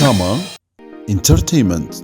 Shama Entertainment.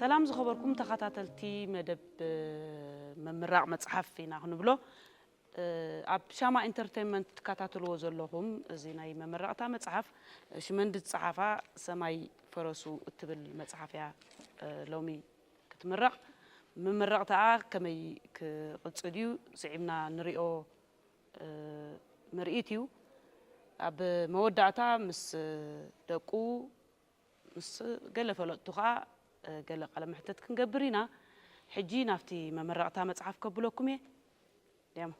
سلام زخبركم تخاتلتي مدب ممرع مصحف فينا نبلو اب شاما انترتينمنت تكاتلو زلهم زيناي ممرعتا مصحف شمند صحافه سماي فرسو تبل مصحفيا لومي كتمرع ممرعتا كمي كقصديو صعبنا نريو مرئيتيو اب مودعتا مس دقو مس قلفلطخا قال قال محتت كنقبرينا حجي نافتي ممرعتا مصحف كبلوكم يا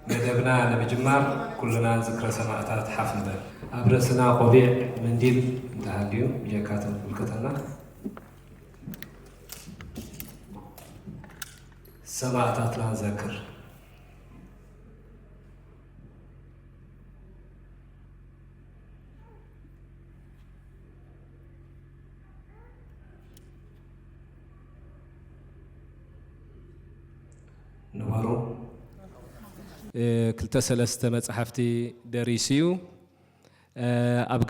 መደብና ንምጅማር ኩልና ዝክረ ሰማዕታት ሓፍ ንበል ኣብ ርእስና ቆቢዕ መንዲል እንተሃልዩ የካትም ምልክተና ሰማዕታትና ንዘክር ንበሩ ክልተ ሰለስተ መጽሓፍቲ ደሪስዩ ኣብ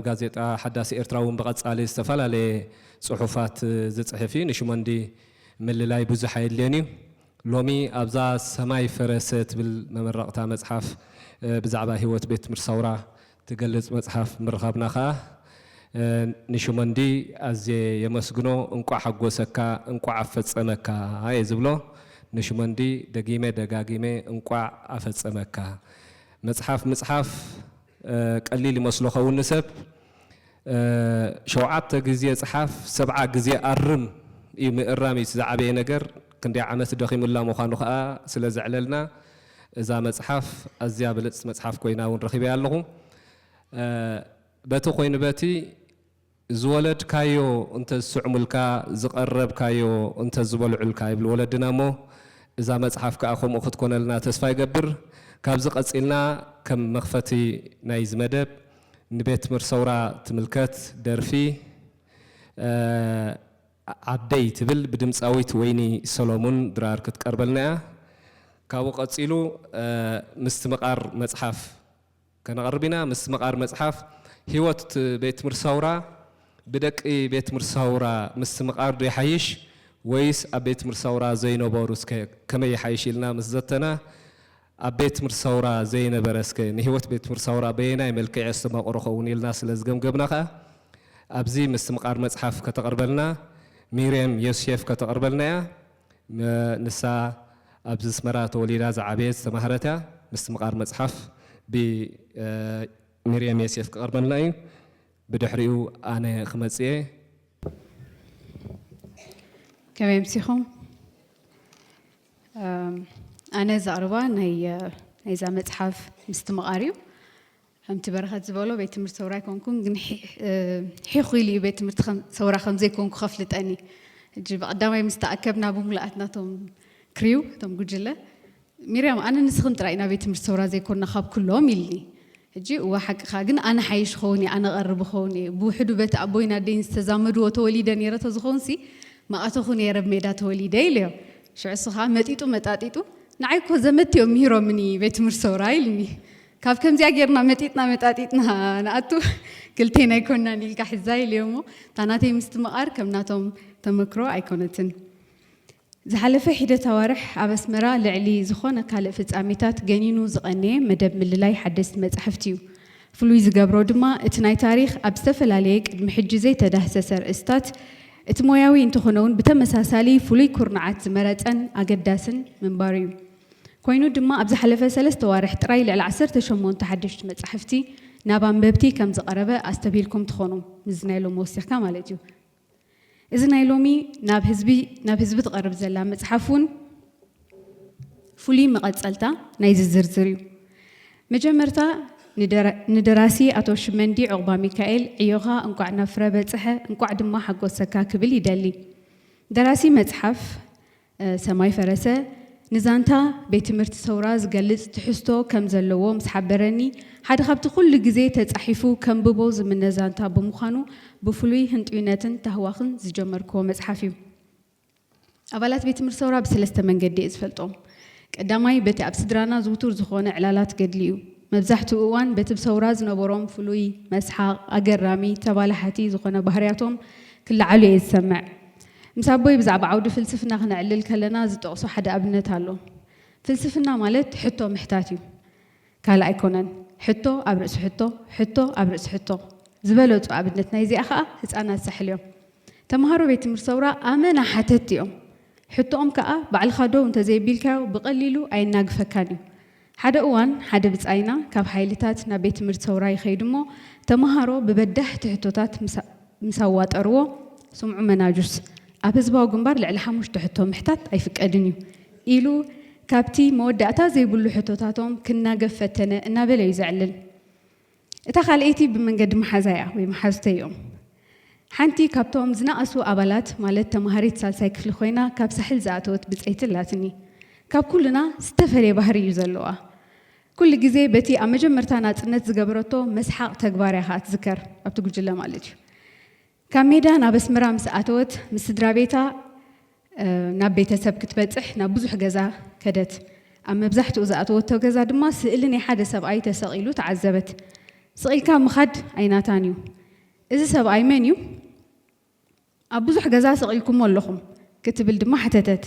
ጋዜጣ ሓዳሲ ኤርትራውን ብቐጻሊ ዝተፈላለየ ጽሑፋት ዝጽሕፍ እዩ ንሽሞንዲ ምልላይ ብዙሕ የድልየን እዩ ሎሚ ኣብዛ ሰማይ ፈረሰ ትብል መመረቕታ መጽሓፍ ብዛዕባ ህይወት ቤት ትምህርቲ ሳውራ ትገልጽ መጽሓፍ ምርኻብና ኸዓ ንሽሞንዲ ኣዝየ የመስግኖ እንቋዕ ሓጎሰካ እንቋዕ ኣፈጸመካ እየ ዝብሎ ንሽሞንዲ ደጋጊመ እንቋዕ ኣፈጸመካ መጽሓፍ ቀሊል ይመስሎ ኸውን ንሰብ 7 ግዜ ጽሓፍ 7 ግዜ ኣርም እዩ ምእራም እዩ ዝዓበየ ነገር ክንደይ ዓመት ደኺሙላ ምዃኑ ከዓ ስለ ዝዕለልና እዛ መጽሓፍ ኣዝያ ብልጽ መጽሓፍ ኮይና እውን ረኺበ ኣለኹ በቲ ኮይኑ በቲ ዝወለድካዮ እንተ ዝስዕሙልካ ዝቐረብካዮ እንተ ዝበልዑልካ ይብል ወለድና እሞ እዛ መጽሓፍ ከዓ ከምኡ ክትኮነልና ተስፋ ይገብር ካብዚ ቀፂልና ከም መኽፈቲ ናይ ዝመደብ ንቤት ትምህርቲ ሳውራ ትምልከት ደርፊ ዓደይ ትብል ብድምፃዊት ወይኒ ሰሎሞን ድራር ክትቀርበልና እያ ካብኡ ቀፂሉ ምስትምቓር መጽሓፍ ከነቐርብ ኢና ምስትምቓር መጽሓፍ ህይወት ቤት ትምህርቲ ሳውራ ብደቂ ቤት ትምህርቲ ሳውራ ምስትምቓር ዶ ይሓይሽ ወይስ ኣብ ቤት ትምህርቲ ሳውራ ዘይነበሩ እስከ ከመይ ይሓይሽ ኢልና ምስ ዘተና ኣብ ቤት ትምህርቲ ሳውራ ዘይነበረ እስከ ንህይወት ቤት ትምህርቲ ሳውራ በየናይ መልክዕ ዝተማቕሮ ኸውን ኢልና ስለ ዝገምገምና ከዓ ኣብዚ ምስትምቓር መጽሓፍ ከተቐርበልና ሚርያም ዮሴፍ ከተቐርበልና እያ ንሳ ኣብዚ ስመራ ተወሊዳ ዝዓበየት ዝተማሃረት እያ ምስትምቓር መጽሓፍ ብሚርያም ዮሴፍ ክቐርበልና እዩ بدحريو أنا خمسية كمان بسيخم أنا زعربان هي زعمت حرف مستمقاريو هم تبرخت زبالو بيت مرت سورا كونكون حيخويلي بيت مرت سورا خمزة كونكو خفلت أني جب قدامي مستأكبنا بملأتنا توم كريو توم جوجلة ميريام أنا نسخن ترى بيت مرت سورا زي كنا خاب كلهم يلي جي وحق خاجن أنا حيش خوني أنا قرب خوني بوحدو بيت أبوينا دين استزامد وتوليدا نيرة تزخونسي ما أتخوني يا رب ميدا توليدا إليه شو عصها متيتو متاتيتو نعيكو زمتي وميرو مني بيت مرسوراي لني كاف كم زي غيرنا متاتيتنا ناتو قلتينا يكوننا نلقى حزاي اليوم تاناتي مستمقار كم ناتهم تمكرو أيكونتن ዝሓለፈ ሒደት ኣዋርሕ ኣብ ኣስመራ ልዕሊ ዝኾነ ካልእ ፍጻሜታት ገኒኑ ዝቐነየ መደብ ምልላይ ሓደስቲ መጻሕፍቲ እዩ ፍሉይ ዝገብሮ ድማ እቲ ናይ ታሪኽ ኣብ ዝተፈላለየ ቅድሚ ሕጂ ዘይተዳህሰሰ ርእስታት እቲ ሞያዊ እንተኾነውን ብተመሳሳሊ ፍሉይ ኩርናዓት ዝመረፀን ኣገዳስን ምንባር እዩ ኮይኑ ድማ ኣብ ዝሓለፈ 3 ኣዋርሕ ጥራይ ልዕሊ 18 ሓደሽቲ መጻሕፍቲ ናብ ኣንበብቲ ከም ዝቐረበ ኣስተቢልኩም ትኾኑ ምዝ ናይ ሎሚ ወሲኽካ ማለት እዩ እዚ ናይ ሎሚ ናብ ህዝቢ ትቐርብ ዘላ መጽሓፍ እውን ፍሉይ መቐፀልታ ናይ ዝዝርዝር እዩ መጀመርታ ንደራሲ ኣቶ ሽመንዲ ዕቑባ ሚካኤል ዕዮኻ እንቋዕ ናብ ፍረ በፅሐ እንቋዕ ድማ ሓጎሰካ ክብል ይደሊ ደራሲ መጽሓፍ ሰማይ ፈረሰ ንዛንታ ቤት ትምህርቲ ሰውራ ዝገልጽ ትሕዝቶ ከም ዘለዎ ምስ ሓበረኒ ሓደ ካብቲ ኩሉ ግዜ ተጻሒፉ ከምብቦ ዝምነ ዛንታ ብምዃኑ ብፍሉይ ህንጥዩነትን ተህዋኽን ዝጀመርክዎ መጽሓፍ እዩ ኣባላት ቤት ትምህርቲ ሰውራ ብሰለስተ መንገዲ እየ ዝፈልጦም ቀዳማይ በቲ ኣብ ስድራና ዝውቱር ዝኾነ ዕላላት ገድሊ እዩ መብዛሕትኡ እዋን በቲ ብሰውራ ዝነበሮም ፍሉይ መስሓቕ ኣገራሚ ተባላሓቲ ዝኾነ ባህርያቶም ክለዓሉ እየ ዝሰምዕ ምስ ኣቦይ ብዛዕባ ዓውዲ ፍልስፍና ክንዕልል ከለና ዝጠቕሶ ሓደ ኣብነት ኣሎ ፍልስፍና ማለት ሕቶ ምሕታት እዩ ካልእ ኣይኮነን ሕቶ ኣብ ርእሲ ሕቶ ኣብ ርእሲ ሕቶ ዝበለፁ ኣብነት ናይ እዚኣ ከዓ ህፃናት ሳሕል እዮም ተምሃሮ ቤት ትምህርቲ ሰውራ ኣመና ሓተት እዮም ሕቶኦም ከዓ ባዕልኻ ዶ እንተዘይቢልካዮ ብቐሊሉ ኣይናግፈካን እዩ ሓደ እዋን ሓደ ብጻይና ካብ ሓይልታት ናብ ቤት ትምህርቲ ሰውራ ይኸይድ እሞ ተምሃሮ ብበዳሕቲ ሕቶታት ምስ ኣዋጠርዎ ስምዑ መናጁስ ኣብ ህዝባዊ ግንባር ልዕሊ 5 ሕቶ ምሕታት ኣይፍቀድን እዩ ኢሉ ካብቲ መወዳእታ ዘይብሉ ሕቶታቶም ክናገፍ ፈተነ እናበለ እዩ ዘዕልል እታ ካልአይቲ ብመንገዲ መሓዛ እያ ወይ መሓዝተ እዮም ሓንቲ ካብቶም ዝነቐሱ ኣባላት ማለት ተምሃሪት ሳልሳይ ክፍሊ ኮይና ካብ ሳሕል ዝኣተወት ብፀይቲ ኣላትኒ ካብ ኩልና ዝተፈለየ ባህሪ እዩ ዘለዋ ኩሉ ግዜ በቲ ኣብ መጀመርታ ናፅነት ዝገበረቶ መስሓቕ ተግባር እያ ትዝከር ኣብቲ ጉጅለ ማለት እዩ ካብ ሜዳ ናብ ኣስመራ ምስ ኣተወት ምስ ስድራ ቤታ ናብ ቤተሰብ ክትበፅሕ ናብ ብዙሕ ገዛ ከደት ኣብ መብዛሕትኡ ዝኣተወቶ ገዛ ድማ ስእሊ ናይ ሓደ ሰብኣይ ተሰቒሉ ተዓዘበት ስቒልካ ምኻድ ኣይናታን እዩ እዚ ሰብኣይ መን እዩ ኣብ ብዙሕ ገዛ ሰቒልኩሞ ኣለኹም ክትብል ድማ ሓተተት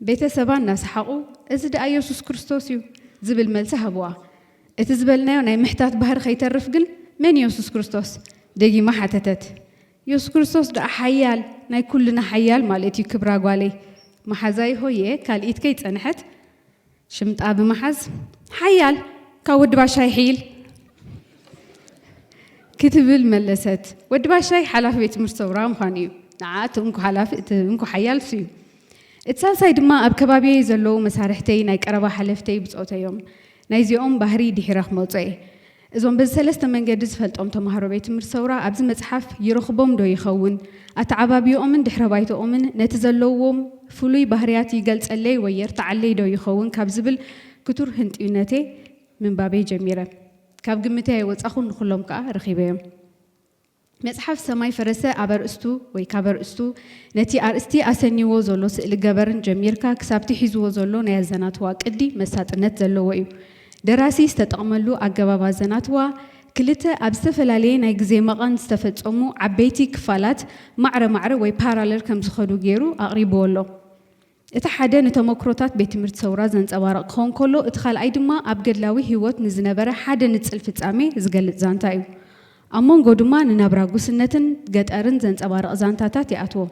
ቤተሰባ እናሰሓቑ እዚ ደኣ ኢየሱስ ክርስቶስ እዩ ዝብል መልሲ ሃብዋ እቲ ዝበልናዮ ናይ ምሕታት ባህሪ ከይተርፍ ግን መን ኢየሱስ ክርስቶስ ደጊማ ሓተተት ኢየሱስ ክርስቶስ ደኣ ሓያል ናይ ኩልና ሓያል ማለት እዩ ክብራ ጓለይ መሓዛይ ሆየ ካልኢት ከይፀንሐት ሽምጣ ብምሓዝ ሓያል ካብ ወዲ ባሻይ ይሕይል ክትብል መለሰት ወዲ ባሻይ ሓላፊ ቤት ትምህርቲ ሰውራ ምዃኑ እዩ ንዓት እንኩ ሓላፊ እንኩ ሓያል እዩ እቲ ሳልሳይ ድማ ኣብ ከባቢየ ዘለዉ መሳርሕተይ ናይ ቀረባ ሓለፍተይ ብፆተዮም ናይዚኦም ባህሪ ድሒረ ክመፁ እየ እዞም በዚ ሰለስተ መንገዲ ዝፈልጦም ተምሃሮ ቤት ትምህርቲ ሰውራ ኣብዚ መፅሓፍ ይረኽቦም ዶ ይኸውን ኣተዓባቢኦምን ድሕረ ባይቶኦምን ነቲ ዘለዎም ፍሉይ ባህርያት ይገልፀለይ ወይ የርታዓለይ ዶ ይኸውን ካብ ዝብል ክቱር ህንጥዩነቴ ምንባበይ ጀሚረ ካብ ግምተይ ኣይወፃኹ ንኩሎም ከዓ ረኺበዮም መጽሓፍ ሰማይ ፈረሰ ኣብ ኣርእስቱ ወይ ካብ ኣርእስቱ ነቲ ኣርእስቲ ኣሰኒዎ ዘሎ ስእሊ ገበርን ጀሚርካ ክሳብቲ ሒዝዎ ዘሎ ናይ ኣዘናትዋ ቅዲ መሳጥነት ዘለዎ እዩ ደራሲ ዝተጠቕመሉ ኣገባብ ኣዘናትዋ ክልተ ኣብ ዝተፈላለየ ናይ ግዜ መቐን ዝተፈጸሙ ዓበይቲ ክፋላት ማዕረ ወይ ፓራለል ከም ዝኸዱ ገይሩ ኣቕሪብዎ ኣሎ እቲ ሓደ ንተመክሮታት ቤት ትምህርቲ ሰውራ ዘንጸባርቕ ክኸውን ከሎ እቲ ካልኣይ ድማ ኣብ ገድላዊ ህይወት ንዝነበረ ሓደ ንፅል ፍጻሜ ዝገልጽ ዛንታ እዩ ኣብ መንጎ ድማ ንናብራ ጉስነትን ገጠርን ዘንጸባርቕ ዛንታታት ይኣትዎ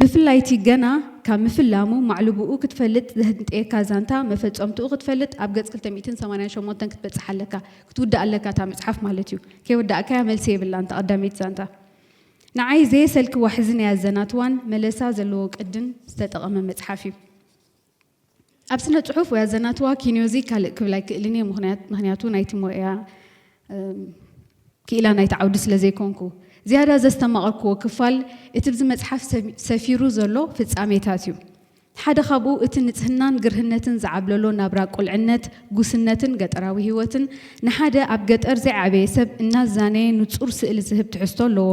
ብፍላይቲ ገና ካብ ምፍላሙ ማዕልቡኡ ክትፈልጥ ዘህንጥየካ ዛንታ መፈጸምትኡ ክትፈልጥ ኣብ ገጽ 288 ክትበጽሕ ኣለካ ክትውዳእ ኣለካ እታ መጽሓፍ ማለት እዩ ከይወዳእካያ መልሲ የብላ እንተ ቀዳመይቲ ዛንታ ንዓይ ዘየሰልክዋ ሕዚ ናይ ኣዘናትዋን መለሳ ዘለዎ ቅድን ዝተጠቐመ መጽሓፍ እዩ ኣብ ስነ ጽሑፍ ወይ ኣዘናትዋ ኪንዮዚ ካልእ ክብል ኣይክእልን እየ ምክንያቱ ናይቲ ሞያ ክኢላ ናይቲ ዓውዲ ስለ ዘይኮንኩ ዝያዳ ዘስተማቐርክዎ ክፋል እቲ ብዚ መጽሓፍ ሰፊሩ ዘሎ ፍጻሜታት እዩ ሓደ ካብኡ እቲ ንጽህናን ግርህነትን ዝዓብለሎ ናብራ ቁልዕነት ጉስነትን ገጠራዊ ህይወትን ንሓደ ኣብ ገጠር ዘይዓበየ ሰብ እናዛነየ ንጹር ስእሊ ዝህብ ትሕዝቶ ኣለዎ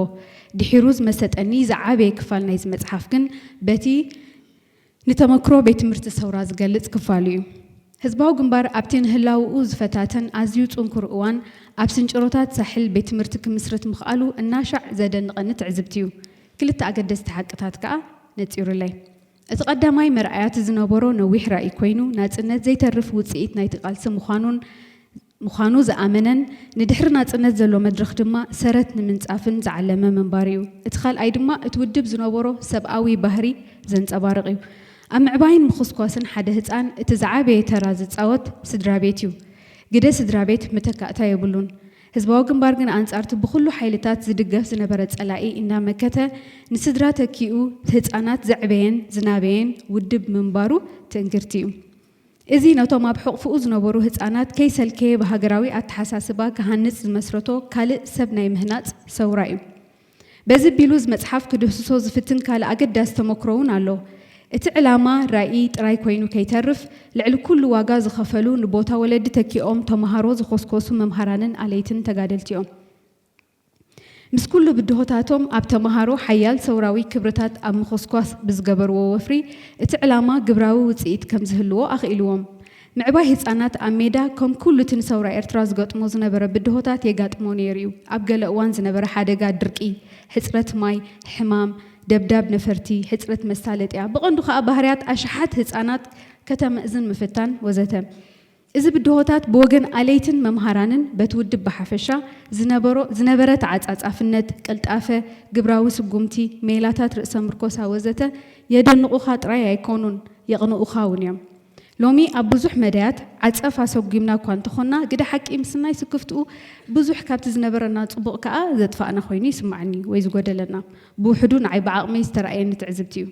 ድሒሩ ዝመሰጠኒ ዝዓበየ ክፋል ናይዚ መጽሓፍ ግን በቲ ንተመክሮ ቤት ትምህርቲ ሰውራ ዝገልጽ ክፋል እዩ ህዝባዊ ግንባር ኣብቲ ንህላውኡ ዝፈታተን ኣዝዩ ጽንኩር እዋን ኣብ ስንጭሮታት ሳሕል ቤት ትምህርቲ ክምስርት ምኽኣሉ እናሻዕ ዘደንቐኒ ትዕዝብቲ እዩ ክልተ ኣገደስቲ ሓቅታት ከዓ ነፂሩለይ اتقدماي مرآيات زنبرو نويح رأي كوينو ناتسنت زي ترف وصيت نايت قالس مخانو زآمنن ندحر ناتسنت زلو مدرخ دما سرت نمنصافن زعلمه منباريو اتخال اي دما اتودب زنبرو سبعوي بهري زنصبارقيو ام معباين مخصكواسن حدا هصان اتزعابي تراز تصاوت سدرابيتيو قده سدرابيت متكاتا يبلون ህዝባዊ ግንባር ግን አንጻርቱ ብኩሉ ኃይልታት ዝድገፍ ዝነበረ ጸላኢ እናመከተ ንስድራ ተኪኡ ህፃናት ዘዕበየን ዝናበየን ውድብ ምንባሩ ትንግርቲ እዩ እዚ ነቶም ኣብ ሕቕፍኡ ዝነበሩ ህፃናት ከይሰልከየ ብሃገራዊ ኣተሓሳስባ ክሃንፅ ዝመስረቶ ካልእ ሰብ ናይ ምህናፅ ሰውራ እዩ በዚ ቢሉ መጽሓፍ ክድህስሶ ዝፍትን ካልእ ኣገዳሲ ተመክሮ እውን ኣሎ እቲ ዕላማ ራእይ ጥራይ ኮይኑ ከይተርፍ ልዕሊ ኩሉ ዋጋ ዝኸፈሉ ንቦታ ወለዲ ተኪኦም ተማሃሮ ዝኮስኮሱ መምሃራንን ኣለይትን ተጋደልቲኦም ምስ ኩሉ ብድሆታቶም ኣብ ተማሃሮ ሓያል ሰውራዊ ክብርታት ኣብ ምኮስኳስ ብዝገበርዎ ወፍሪ እቲ ዕላማ ግብራዊ ውፅኢት ከም ዝህልዎ ኣኽኢልዎም ምዕባይ ህፃናት ኣብ ሜዳ ከም ኩሉ እቲ ንሰውራ ኤርትራ ዝገጥሞ ዝነበረ ብድሆታት የጋጥሞ ነይሩ እዩ ኣብ ገለ እዋን ዝነበረ ሓደጋ ድርቂ ሕፅረት ማይ ሕማም دبداب نفرتي حصرت مسالتيا بقندو خا بهريات اشحات ህፃናት ከተመእዝን ምፍታን ወዘተ እዚ ብድሆታት በወገን አለይትን መምሃራንን በትውድብ በሐፈሻ ዝነበረት ዓጻጻፍነት ቅልጣፈ ግብራዊ ስጉምቲ ሜላታት ርእሰ ምርኮሳ ወዘተ የደንቁኻ ጥራይ አይኮኑን የቅንኡኻ እውን እዮም ሎሚ ኣብ ብዙሕ መዳያት ዓጸፍ ኣሰጉምና እኳ እንተኾና ግደ ሓቂ ምስናይ ስክፍትኡ ብዙሕ ካብቲ ዝነበረና ጽቡቕ ከዓ ዘጥፋእና ኮይኑ ይስማዓኒ ወይ ዝጎደለና ብውሕዱ ንዓይ ብዓቕመይ ዝተረኣየኒ ትዕዝብቲ እዩ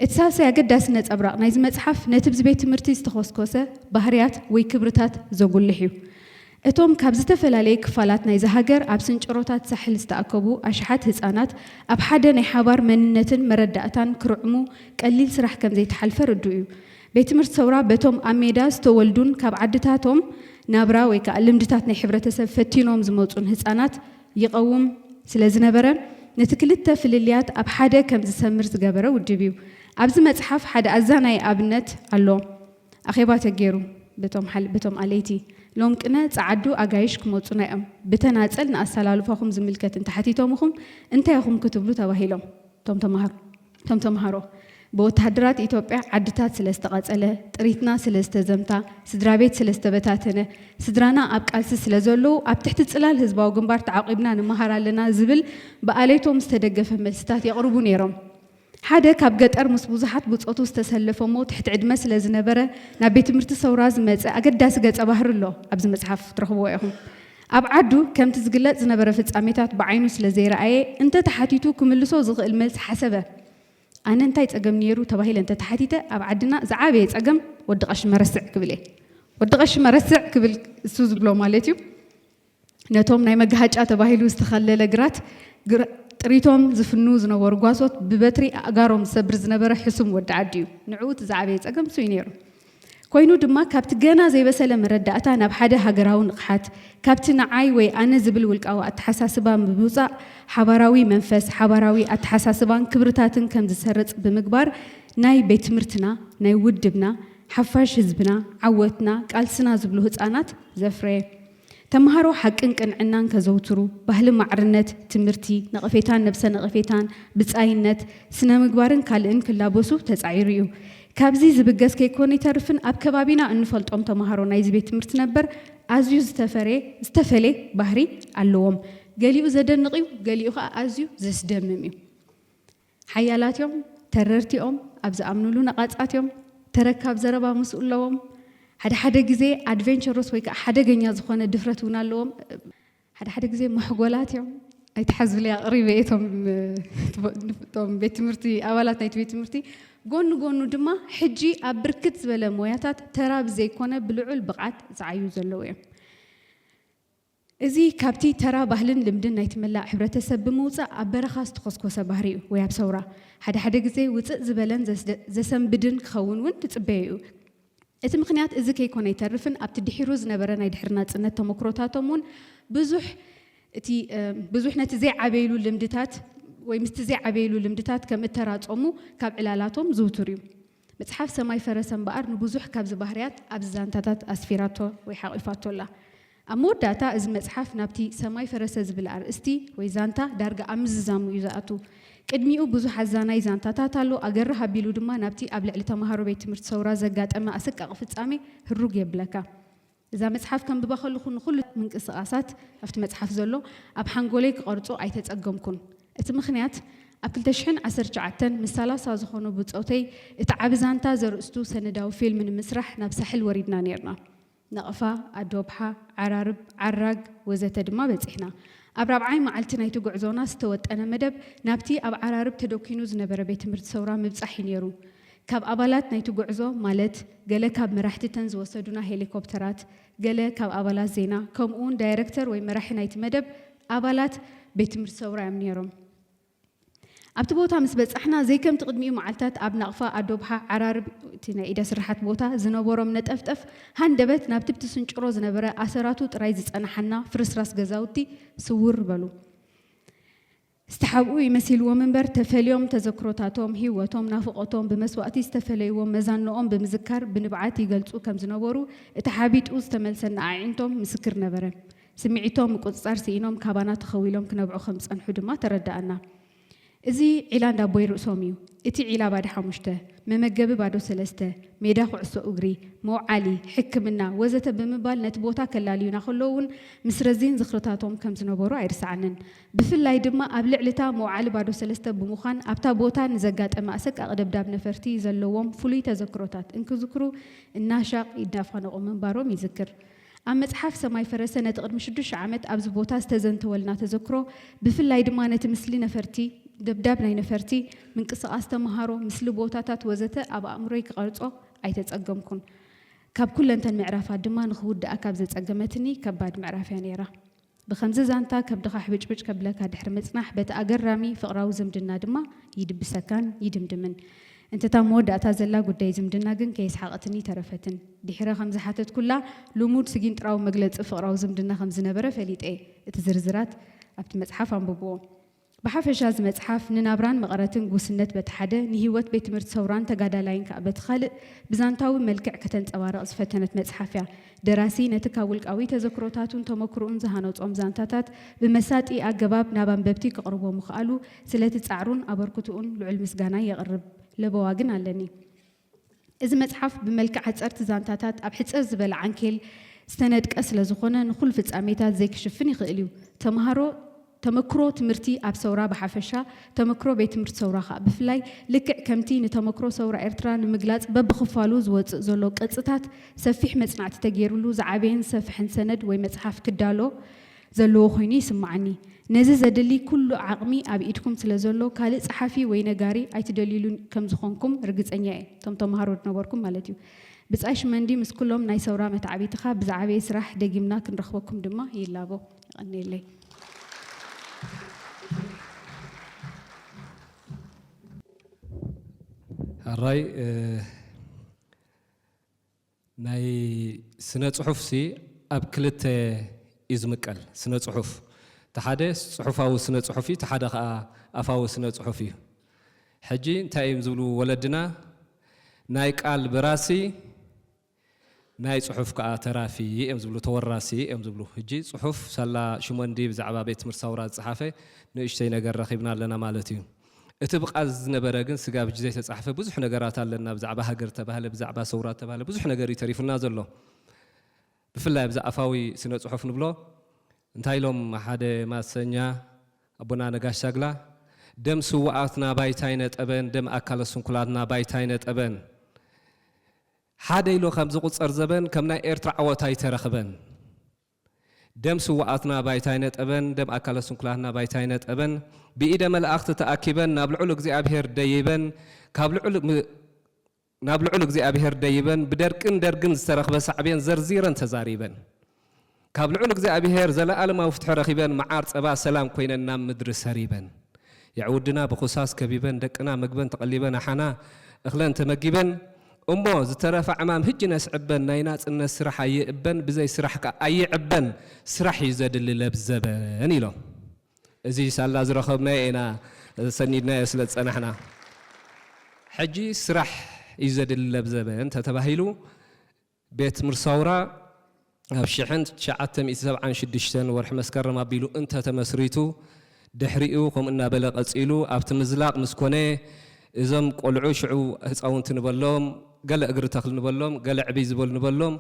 እቲ ሳልሳይ ኣገዳሲ ነጸብራቕ ናይዚ መጽሓፍ ነቲ ብዚ ቤት ትምህርቲ ዝተኾስኮሰ ባህርያት ወይ ክብርታት ዘጉልሕ እዩ እቶም ካብ ዝተፈላለየ ክፋላት ናይዚ ሃገር ኣብ ስንጭሮታት ሳሕል ዝተኣከቡ ኣሽሓት ህፃናት ኣብ ሓደ ናይ ሓባር መንነትን መረዳእታን ክርዕሙ ቀሊል ስራሕ ከም ዘይተሓልፈ ርዱ እዩ ቤት ትምህርቲ ሰውራ በቶም ኣብ ሜዳ ዝተወልዱን ካብ ዓድታቶም ናብራ ወይ ከዓ ልምድታት ናይ ሕብረተሰብ ፈቲኖም ዝመፁን ህፃናት ይቀውም ስለ ዝነበረ ነቲ ክልተ ፍልልያት ኣብ ሓደ ከም ዝሰምር ዝገበረ ውድብ እዩ ኣብዚ መጽሓፍ ሓደ ኣዛናይ ኣብነት ኣሎ ኣኼባ ተገይሩ በቶም ኣለይቲ ሎም ቅነ ጻዓዱ ኣጋይሽ ክመፁና እዮም ብተናፀል ንኣሰላልፋኹም ዝምልከት እንተሓቲቶምኹም እንታይ ኢኹም ክትብሉ ተባሂሎም ቶም ተምሃሮ በወታደራት ኢትዮጵያ ዓድታት ስለስተቀጸለ ጥሪትና ስለስተዘምታ ስድራቤት ስለስተበታተነ ስድራና ኣብ ቃልሲ ስለዘለው ኣብ ትሕቲ ጽላል ህዝባዊ ግንባር ተዓቂብና ንመሃር ኣለና ዝብል በኣለይቶም ዝተደገፈ መልስታት የቕርቡ ነይሮም ሓደ ካብ ገጠር ምስ ብዙሓት ብጾቱ ዝተሰለፈሞ ትሕቲ ዕድመ ስለ ዝነበረ ናብ ቤት ትምህርቲ ሰውራ ዝመፀ ኣገዳሲ ገጸ ባህሪ ኣሎ ኣብዚ መጽሓፍ ትረኽብዎ ኢኹም ኣብ ዓዱ ከምቲ ዝግለጽ ዝነበረ ፍጻሜታት ብዓይኑ ስለ ዘይረኣየ እንተ ተሓቲቱ ክምልሶ ዝኽእል መልሲ ሓሰበ ኣነ እንታይ ጸገም ነይሩ ተባሂለ እንተ ተሓቲተ ኣብ ዓድና ዝዓበየ ጸገም ወዲ ቀሺ መረስዕ ክብል ወዲ ቀሺ መረስዕ ክብል እሱ ዝብሎ ማለት እዩ ነቶም ናይ መጋሃጫ ተባሂሉ ዝተኸለለ ግራት ጥሪቶም ዝፍኑ ዝነበሩ ጓሶት ብበትሪ ኣጋሮም ሰብር ዝነበረ ሕሱም ወዲ ዓዲ እዩ ንዕኡ ዝዓበየ ጸገም እሱ ነይሩ ኮይኑ ድማ ካብቲ ገና ዘይበሰለ መረዳእታ ናብ ሓደ ሃገራዊ ንቕሓት ካብቲ ንዓይ ወይ ኣነ ዝብል ውልቃዊ ኣተሓሳስባ ምብውፃእ ሓባራዊ መንፈስ ሓባራዊ ኣተሓሳስባን ክብርታትን ከም ዝሰርጽ ብምግባር ናይ ቤት ትምህርትና ናይ ውድብና ሓፋሽ ህዝብና ዓወትና ቃልስና ዝብሉ ህፃናት ዘፍረየ ተምሃሮ ሓቅን ቅንዕናን ከዘውትሩ ባህሊ ማዕርነት ትምህርቲ ነቐፌታን ነብሰ ነቐፌታን ብጻይነት ስነ ምግባርን ካልእን ክላበሱ ተጻዒሩ እዩ ካብዚ ዝብገስ ከይኮነ ይተርፍን ኣብ ከባቢና እንፈልጦም ተምሃሮ ናይዚ ቤት ትምህርቲ ነበር ኣዝዩ ዝተፈለ ባህሪ ኣለዎም ገሊኡ ዘደንቕ እዩ ገሊኡ ከዓ ኣዝዩ ዘስደምም እዩ ሓያላት እዮም ተረርቲኦም ኣብ ዝኣምንሉ ነቓጻት እዮም ተረካብ ዘረባ ምስኡ ኣለዎም ሓደ ግዜ ኣድቨንቸሮስ ወይ ከዓ ሓደገኛ ዝኾነ ድፍረት እውን ኣለዎም ሓደ ግዜ መሕጎላት እዮም ኣይተሓዝብለያ ቅሪበ እቶም ቤት ትምህርቲ ኣባላት ናይቲ ቤት ትምህርቲ ጎኑ ድማ ሕጂ ኣብ ብርክት ዝበለ ሞያታት ተራ ብዘይኮነ ብልዑል ብቕዓት ዝዓዩ ዘለዉ እዮም እዚ ካብቲ ተራ ባህልን ልምድን ናይቲ መላእ ሕብረተሰብ ብምውፃእ ኣብ በረኻ ዝተኮስኮሰ ባህሪ እዩ ወይ ኣብ ሰውራ ሓደ ግዜ ውፅእ ዝበለን ዘሰንብድን ክኸውን እውን ትፅበዩ እዩ እቲ ምክንያት እዚ ከይኮነ ይተርፍን ኣብቲ ድሒሩ ዝነበረ ናይ ድሕሪ ናጽነት ተመክሮታቶም እውን ብዙሕ ነቲ ዘይዓበይሉ ልምድታት ወይ ምስቲ ዘይዓበይሉ ልምድታት ከም እተራጾሙ ካብ ዕላላቶም ዝውትር እዩ መጽሓፍ ሰማይ ፈረሰ እምበኣር ንብዙሕ ካብ ባህርያት ኣብ ዛንታታት ኣስፊራቶ ወይ ሓቂፋቶ ኣላ ኣብ መወዳእታ እዚ መጽሓፍ ናብቲ ሰማይ ፈረሰ ዝብል ኣርእስቲ ወይ ዛንታ ዳርጋ ኣብ ምዝዛሙ እዩ ዝኣቱ ቅድሚኡ ብዙሕ ኣዛናይ ዛንታታት ኣሎ ኣገር ሃቢሉ ድማ ናብቲ ኣብ ልዕሊ ተምሃሮ ቤት ትምህርቲ ሰውራ ዘጋጠመ ኣሰቃቂ ፍጻሜ ህሩግ የብለካ እዛ መጽሓፍ ከም ብባኸልኹ ንኹሉ ምንቅስቓሳት ኣብቲ መጽሓፍ ዘሎ ኣብ ሓንጎለይ ክቐርጾ ኣይተጸገምኩን እቲ ምኽንያት ኣብ 2019 ምስ 30 ዝኾኑ ብፆተይ እቲ ዓብ ዛንታ ዘርእስቱ ሰነዳዊ ፊልም ንምስራሕ ናብ ሳሕል ወሪድና ነርና ነቐፋ ኣዶብሓ ዓራርብ ዓራግ ወዘተ ድማ በፂሕና ኣብ ራብዓይ መዓልቲ ናይቲ ጉዕዞና ዝተወጠነ መደብ ናብቲ ኣብ ዓራርብ ተደኪኑ ዝነበረ ቤት ትምህርቲ ሰውራ ምብጻሕ ነይሩ ካብ ኣባላት ናይቲ ጉዕዞ ማለት ገለ ካብ መራሕትተን ዝወሰዱና ሄሊኮፕተራት ገለ ካብ ኣባላት ዜና ከምኡውን ዳይሬክተር ወይ መራሒ ናይቲ መደብ ኣባላት ቤት ትምህርቲ ሰውራ እዮም ነይሮም ኣብቲ ቦታ ምስ በጻሕና ዘይከም ትቅድሚኡ መዓልታት ኣብ ነቕፋ ኣዶብሓ ዓራርብ እቲ ናይ ኢደ ስራሓት ቦታ ዝነበሮም ነጠፍጠፍ ሃንደበት ናብቲ ብትስንጭሮ ዝነበረ ኣሰራቱ ጥራይ ዝጸናሐና ፍርስራስ ገዛውቲ ስውር በሉ استحبوا يمثلوا منبر تفليهم تذكراتهم هيوتهم نافقتهم بمسواتي استفليوا مزانهم بمذكر بنبعات يقلصوا كم زنوروا اتحابيت اوز تملسنا عينتهم مسكر نبره سمعتهم قصار سينهم كابانات خويلهم كنبعوا 5 انحو دما تردأنا ازي عيلان دابوي رؤسوميو اتي عيلا بعد حمشته ممجب بعدو سلسته ميدا خعصو اغري مو علي حكمنا وزت بمبال نتبوتا كلاليونا خلوون مسرزين زخرتاتهم كم زنبورو عيرسعنن بفلاي دما ابلعلتا مو علي بعدو سلسته بمخان ابتا بوتا نزقات اما اسك اقدبداب نفرتي زلوهم فلي تذكرتات انكو ذكرو الناشاق يدافعنا من باروم يذكر أما مصحف سماي فرسنة قدم 6 عامات أبز بوتا استزنتولنا تذكرو بفلاي دما نتمثلي نفرتي دبداب ناي نفرتي من قصاص تمهارو مثل بوتاتات وزته اب امروي قرصو ايتصقمكن كاب كلنتن معرفات دما نخود اكاب زصقمتني كباد معرفيا نيرا بخمس زانتا كبدخ حبجبج كبلكا دحر مصنح بتاغرامي فقراو زمدنا دما يدبسكان يدمدمن انت تامود اتا زلا غداي زمدنا كن كيسحقتني ترفتن دحره خمس حاتت كلها لمود سجين طراو مغلص فقراو زمدنا خمس نبره فليطي اتزرزرات ابت مصحف انببو بحفش هذا مصحف ننابران مقراتن غوسنت بتحده نهيوت بيت تمرت سوران تغادالاين كابت خالق بزانتاوي ملكع كتنصبارق صفتنت مصحفيا دراسي نتكاولقاوي تذكروتاتون تمكرون زهانوصوم زانتاتات بمساطي اغباب نابنببتي كقربو مخالو سلتتصعرون ابركتون لعل مسغانا يقرب لبواغن علني اذا مصحف بملكع حصرت زانتاتات اب حصر زبل عنكل استندق سلازخونه نخل فصاميتات زي كشفن يخيليو تمهارو تمكرو تمرتي اب سورا بحفشا تمكرو بيت تمرت سورا خا بفلاي لكع كمتي نتمكرو سورا ايرترا نمغلاص ببخفالو زوص زلو قصتات سفيح مصنعت تغيرلو زعابين سفحن سند وي مصحف كدالو زلو خويني سمعني نزي زدلي كل عقمي اب ايدكم سلازلو كالي صحافي وي نغاري ايتدليلون كم زخونكم رغصنيا تم تمهارو نبركم مالتيو بصايش مندي مس كلهم ناي سورا متعبيتخا بزعابي سراح دغيمنا كنرخبكم دما يلابو قنيلي الراي ناي سنة صحف سي أب كلت إزمكال سنة صحف تحدث صحف أو سنة صحفي تحدث أفاو سنة صحفي حجي تايم زولو ولدنا ناي قال براسي ناي صحف كأترافي أم زولو توراسي أم زولو حجي صحف سلا شمندي بزعبا بيت مرساورات صحافة نشتي نجار رخيبنا لنا مالتيو اتبقى زنبره ግን ስጋ ብጅዜ ተጻሕፈ ብዙሕ ነገራት ኣለና ብዛዕባ ሃገር ተባህለ ብዛዕባ ሰውራት ተባህለ ብዙሕ ነገር ይተሪፍና ዘሎ ብፍላይ ብዛዕፋዊ ስነ ጽሑፍ ንብሎ እንታይሎም ሓደ ማሰኛ አቡና ነጋሽ ሻግላ ደም ስዋዓትና ባይታይነ ጠበን ደም አካለ ስንኩላትና ባይታይነ ጠበን ሓደ ኢሎ ከም ዝቁፀር ዘበን ከም ናይ ኤርትራ ዓወታ ይተረኽበን دم سواتنا بايتاينة أبن دم أكل سنكلنا بايتاينة أبن بإيد ملأخت تأكيبا نابلعلق زي أبهر دايبا نابلعلق زي أبهر دايبا بدركن استرخ بس عبين زرزيرا تزاريبا كابلعلق زي أبهر زلا ألما وفتح رخيبا معارض أبا سلام كوينا نام مدرس هريبا يعودنا بخصاص كبيبا دكنا مقبا تقليبا حنا أخلان تمقيبا أمو زترفع أمام هجنا سعبن ناينات إن السرح يقبن بزي سرح أيعبن سرح يزاد اللي لبزبن يلو زي سال زرخبنا إنا سنيدنا يسلت أنحنا حجي سرح يزاد اللي لبزبن تتبهيلو بيت مرصورة بشحن شعتم إتساب عن شدشتن ورح مسكر ما بيلو أنت تمسريتو ድሕሪኡ ከም እናበለ ቀፂሉ ኣብቲ ምዝላቕ ምስ ኮነ እዞም ቆልዑ ሽዑ ህፃውንቲ ንበሎም ገለ እግሪ ተኽሊ ንበሎም ገለ ዕብይ ዝበሉ ንበሎም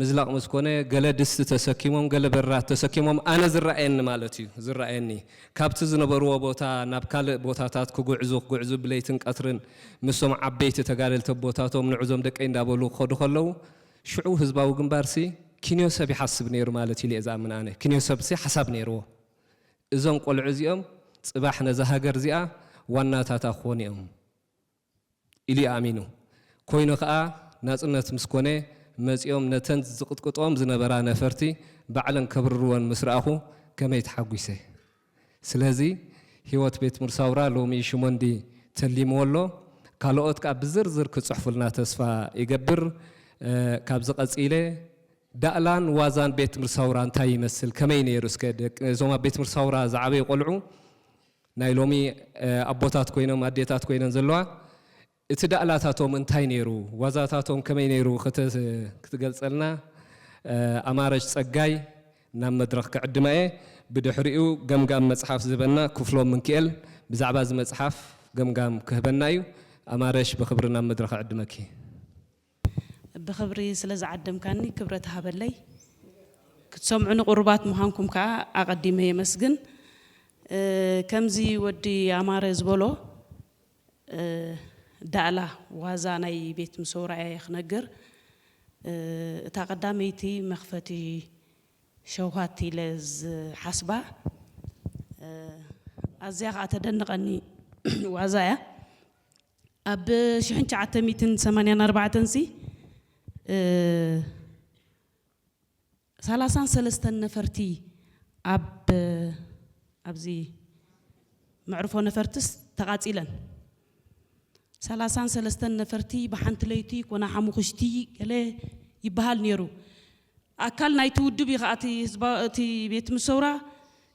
ምዝላቕ ምስ ኮነ ገለ ድስቲ ተሰኪሞም ገለ በራት ተሰኪሞም ኣነ ዝረአየኒ ማለት እዩ ዝረአየኒ ካብቲ ዝነበርዎ ቦታ ናብ ካልእ ቦታታት ክጉዕዙ ብለይትን ቀትርን ምሶም ዓበይቲ ተጋደልቲ ቦታቶም ንዕዞም ደቀይ እንዳበሉ ክኸዱ ከለዉ ሽዑ ህዝባዊ ግንባርሲ ኪንዮ ሰብ ይሓስብ ነይሩ ማለት እዩ ዝኣምን ኣነ ኪንዮ ሰብሲ ሓሳብ ነይርዎ እዞም ቆልዑ እዚኦም ፅባሕ ነዛ ሃገር እዚኣ ዋናታታ ክኾኑ እዮም ኢሉ ኣሚኑ ኮይኑ ከዓ ናፅነት ምስ ኮነ መፂኦም ነተን ዝቕጥቅጦም ዝነበራ ነፈርቲ ባዕለን ከብርርዎን ምስ ረኣኹ ከመይ ተሓጒሰ ስለዚ ህይወት ቤት ትምህርቲ ሳውራ ሎሚ ሽሞንዲ ተሊምዎ ኣሎ ካልኦት ከዓ ብዝርዝር ክፅሕፉልና ተስፋ ይገብር ካብ ዝቐፂለ ዳእላን ዋዛን ቤት ትምህርቲ ሳውራ እንታይ ይመስል ከመይ ነይሩ እስከ እዞም ቤት ትምህርቲ ሳውራ ዝዓበዩ ቆልዑ ናይ ሎሚ ኣቦታት ኮይኖም ኣዴታት ኮይነን ዘለዋ እቲ ዳእላታቶም እንታይ ነይሩ ዋዛታቶም ከመይ ነይሩ ክትገልጸልና ኣማረጅ ፀጋይ ናብ መድረኽ ክዕድመ እየ ብድሕሪኡ ገምጋም መፅሓፍ ዝህበና ክፍሎም ምንክኤል ብዛዕባ እዚ መፅሓፍ ገምጋም ክህበና እዩ ኣማረሽ ብክብሪ ናብ መድረኽ ዕድመኪ ብክብሪ ስለ ዝዓደምካኒ ክብረት ሃበለይ ክትሰምዑኒ ቁርባት ምዃንኩም ከዓ ኣቐዲመ የመስግን ከምዚ ወዲ ኣማረ ዝበሎ ዳእላ ዋዛ ናይ ቤት ምሰውራ ክነግር እታ ቀዳመይቲ መኽፈቲ ሸውሃቲ ለዝሓስባ ኣዝያ ከዓ ተደንቐኒ ዋዛ እያ ኣብ 1984 ሲ 33 ነፈርቲ ኣብዚ መዕርፎ ነፈርትስ ተቃፂለን 33 ነፈርቲ ብሓንቲ ለይቲ ኮና ሓሙኽሽቲ ገለ ይበሃል ነይሩ ኣካል ናይቲ ውድብ ይኸኣቲ ህዝባቲ ቤት ምሰውራ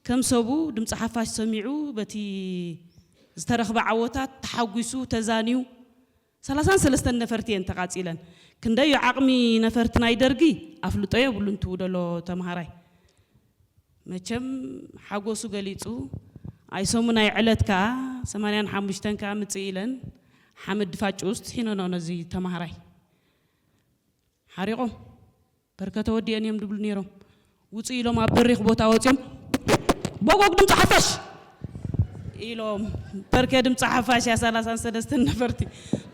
ከም ሰቡ ድምፂ ሓፋሽ ሰሚዑ በቲ ዝተረኽበ ዓወታት ተሓጒሱ ተዛኒዩ 33 ነፈርቲ እየን ተቃፂለን ክንደዩ ዓቕሚ ነፈርቲ ናይ ደርጊ ኣፍልጦ የብሉ እንትውደሎ ተምሃራይ መቸም ሓጎሱ ገሊጹ ኣይሰሙ ናይ ዕለት ከዓ 85 ከዓ ምፅእ ኢለን ሓመድ ፋጭ ውስጥ ሒኖኖ ነዚ ተምሃራይ ሓሪቆም በርከተ ወዲአን እዮም ድብሉ ነይሮም ውፅእ ኢሎም ኣብ በሪኽ ቦታ ወፂኦም ቦጎግ ድምፂ ሓፋሽ ኢሎም በርከ ድምፂ ሓፋሽ ያ 33 ነፈርቲ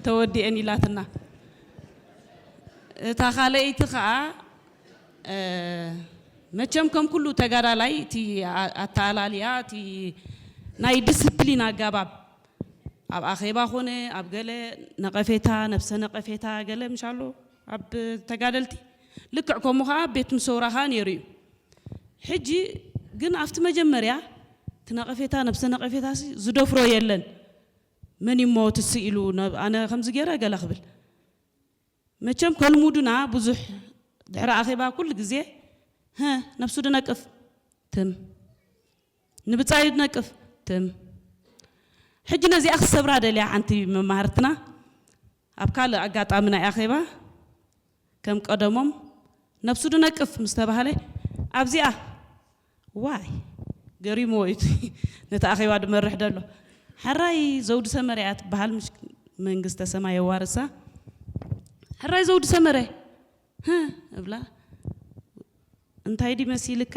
ተወዲአን ኢላትና እታ ካልአይቲ ከዓ መቸም ከም ኩሉ ተጋዳላይ እቲ ኣተኣላልያ እቲ ናይ ዲስፕሊን ኣገባብ ኣብ ኣኼባ ኾነ ኣብ ገለ ነቐፌታ ነፍሰ ነቐፌታ ገለ ምሻሎ ኣብ ተጋደልቲ ልክዕ ከምኡ ከዓ ቤት ምሰውራኻ ነይሩ እዩ ሕጂ ግን ኣብቲ መጀመርያ እቲ ነቐፌታ ነፍሰ ነቐፌታ ዝደፍሮ የለን መን ይሞት ኢሉ ኣነ ከምዚ ገይረ ገለ ክብል መቸም ከልሙዱና ብዙሕ ድሕሪ ኣኼባ ኩሉ ግዜ ነፍሱ ድነቅፍ ትም ንብፃይ ድነቅፍ ትም ሕጂ ነዚኣ ክሰብራ ደልያ ሓንቲ መማህርትና ኣብ ካልእ ኣጋጣሚ ናይ ኣኼባ ከም ቀደሞም ነፍሱ ድነቅፍ ምስ ተባሃለ ኣብዚኣ ዋይ ገሪሞ እቲ ነታ ኣኼባ ድመርሕ ደሎ ሕራይ ዘውዲ ሰመረ እያ ትበሃል መንግስተ ሰማይ የዋርሳ ሕራይ ዘውዲ ሰመረ እብላ እንታይ ዲ መሲልካ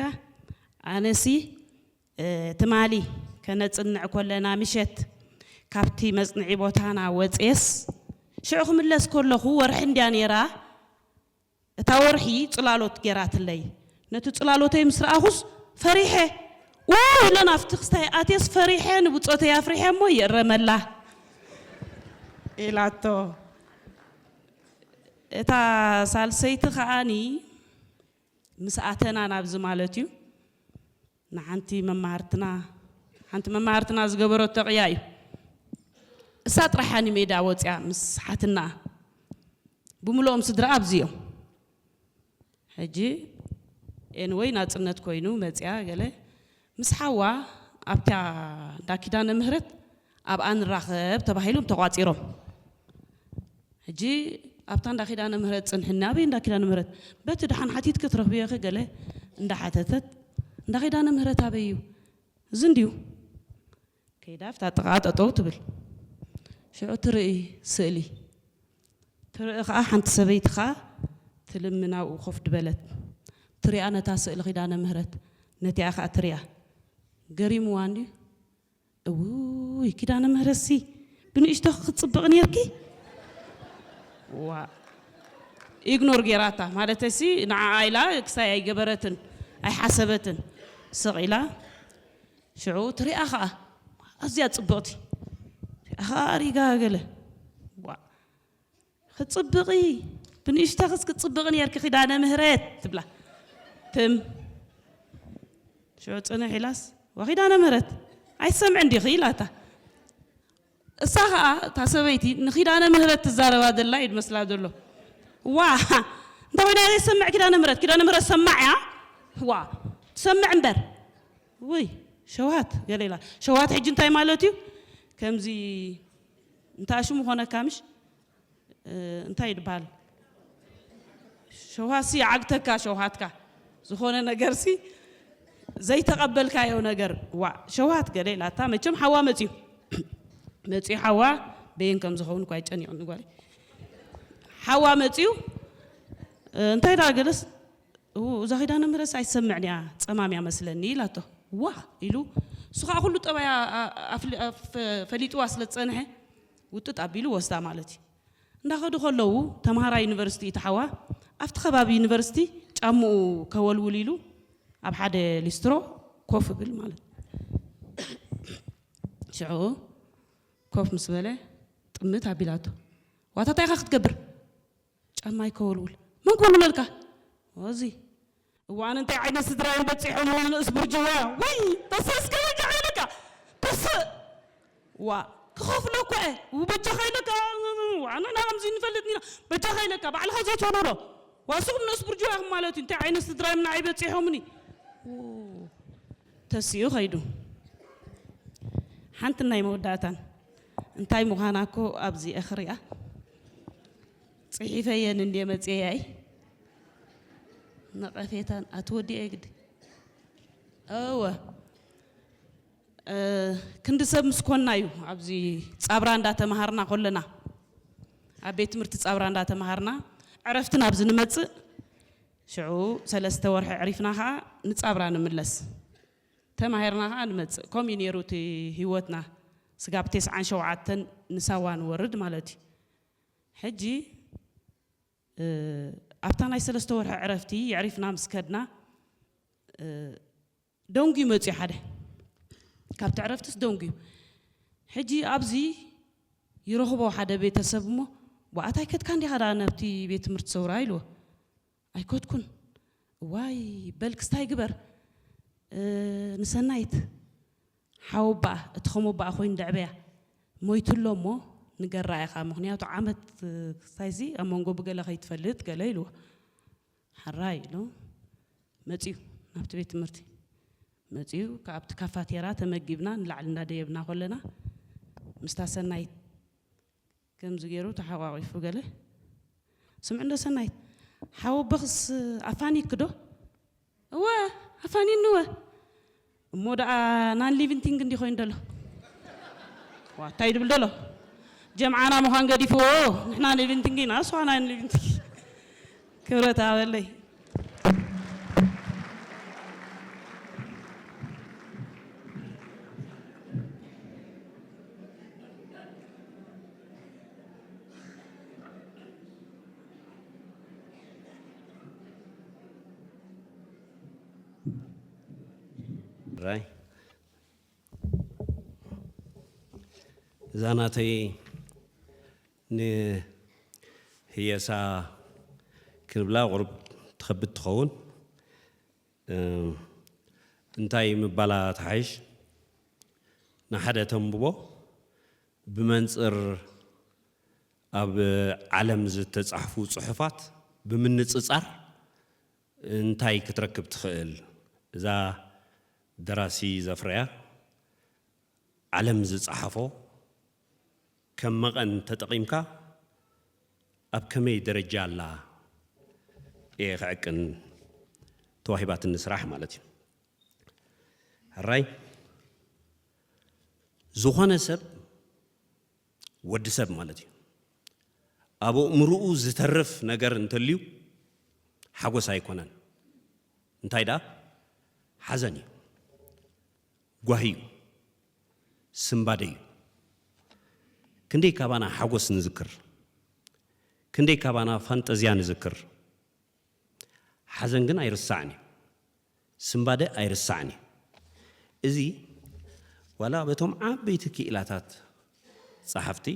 ኣነሲ ትማሊ ከነጽንዕ ኮለና ምሸት ካብቲ መጽንዒ ቦታና ወፅስ ሽዑ ክምለስ ከለኹ ወርሒ እንድያ ነይራ እታ ወርሒ ጽላሎት ገይራትለይ ነቲ ጽላሎተይ ምስ ረኣኹስ ፈሪሐ ኢለን ኣብቲ ክስታይ ኣቴስ ፈሪሐ ንብፆተይ ኣፍሪሐ እሞ የረመላ ኢላቶ እታ ሳልሰይቲ ከዓኒ ምስ ኣተና ናብዚ ማለት እዩ ንሓንቲ መማህርትና ዝገበረቶ ተቕያ እዩ እሳ ጥራሓኒ ሜዳ ወፅያ ምስ ሓትና ብምልኦም ስድራ ኣብዚኦም ሕጂ ኤንወይ ናፅነት ኮይኑ መፅያ ገለ ምስ ሓዋ ኣብታ እንዳኪዳነ ምህረት ኣብኣ ንራኸብ ተባሂሎም ተቋፂሮም ሕጂ ኣብታ እንዳኪዳነ ምህረት ፅንሕና ኣበይ እንዳኪዳነ ምህረት በቲ ድሓን ሓቲት ክትረኽብዮ ገለ እንዳሓተተት እንዳኪዳነ ምህረት ኣበይ እዩ እዚ እንድዩ كيداف تطقات أطو تبل شعو تري سئلي تري خا حنت سبيت خا تلمنا وخف دبلت تري أنا تاسئل خدانا مهرت نتي أخا تريا قريم واندي أوه كده أنا مهرسي بنيش تصبغني يركي وا إغنور جراتا ما تسي نع عائلة كساي أي جبرتن أي حسبتن صغيلة شعو تري أخا أزياد صبغتي أخا ريقا قله وا ختصبغي بنيش تخص كتصبغني يركي خدانا مهرت تبلا تم شو أنا حلاس وخدانا مهرت أي سمع عندي خيلاته الساعة تاسويتي نخدانا مهرت تزاروا هذا الله يدمسلا دلو واه انت وين انا سمع كده انا مرت سمع يا واه تسمع انبر وي شوات قال لي لا شوات حج انتي مالتي كمزي انت شو هنا كامش انتي دبال شواسي عقتك شوهاتك زخونه نجرسي زي تقبلك يا نجر وا شوات قال لي لا تا مچم حوا متي حوا بين كم زخون كاي چني نقول حوا متيو انتي دا جلس وزا خدانا مرس يسمعني صماميا مسلني لاته وا يلو سخا كله طبيا فليتو اسل صنحه وتطابيلو وستا مالتي እንዳኸዱ ከለው ተማሃራ ዩኒቨርሲቲ ተሓዋ ኣብቲ ከባቢ ዩኒቨርሲቲ ጫምኡ ከወልውሊሉ ኣብ ሓደ ሊስትሮ ኮፍ ብል ማለት ሽዑ ኮፍ ምስ በለ ጥምት ኣቢላቶ ዋታ ታይኻ ክትገብር ጫማይ ከወልውል መን ከወልውለልካ ወዚ ዋን እንታይ ዓይነት ስድራይ በፂሖም ንእስቡር ጅዋ ወይ ተሰስከ ወጃለካ ተስ ዋ كخوف لك وبتجا لك وانا نعم زين فلتني بتجا لك بعد هذا تشونورو واسوم ناس برجوا مالتي انت عين استدراي من عيبه يحومني تسيو خيدو حنتنا يموداتن انتي مخاناكو ابزي اخريا صحيفين اندي مصياي نقفيتان اتودي اجد كنت سب مسكونايو ابزي صابرا انداته مهارنا كلنا ابيت مرت صابرا انداته مهارنا عرفتنا ابز نمص شعو 3 ورح عرفناها نصابرا نملس تماهرناها نمص كومينيروتي هيوتنا سغاب 97 نساوان ورد مالتي حجي افتانا 3 ورح عرفتي يعرفنا مسكدنا دونغي مصي حدا كابت عرفتس دونجي حجي أبزي يروحوا حدا بيت سبمو وأتاي كت كان دي هذا نبتي بيت مرت سورايلو أي كت كن واي بلك ستاي جبر نسنايت حوبا تخمو با خوين دعبيا مويتلو مو نقرا يا خا مخنياتو عمت سايزي امونغو بقلا خيت فلت قلايلو حرايلو متيو نبتي بيت مرتي متيو كابت كافاتيرا تمجبنا نلعلنا ديبنا كلنا مستاسنايت كم زغيرو تحواوي فوقله سمعنا سنايت حاو بخس افاني كدو وا افاني نو مودا نان ليفين تينغ ندي خوين دلو وا تايد بلدلو جمعنا مخان غدي فو نحنا ليفين تينغينا سوانا ليفين تينغ كبرتا والله راي زاناتي ن هي سا كنبلا غرب تخبت تخون انتاي مبالا تحيش نحدا تنبو بمنصر اب عالم زتصحفو صحفات بمنصصار انتاي كتركب تخيل اذا دراسي زفريا علم زصحفو كم مقن تطقيمكا اب كمي درجه الله ايه حقن توهيبات النسراح مالتي الراي ዝኾነ ሰብ ወዲ ሰብ ማለት እዩ አቦ ምሩኡ ዝተርፍ ነገር እንተልዩ ሓጎስ ኣይኮነን እንታይ ዳ ሓዘን እዩ ጓሂ እዩ ስምባደ እዩ ክንደይ ካባና ሓጎስ ንዝክር ክንደይ ካባና ፋንጠዝያ ንዝክር ሓዘን ግን ኣይርሳዕኒ ስምባደ ኣይርሳዕኒ እዚ ዋላ በቶም ዓበይቲ ክኢላታት ጸሓፍቲ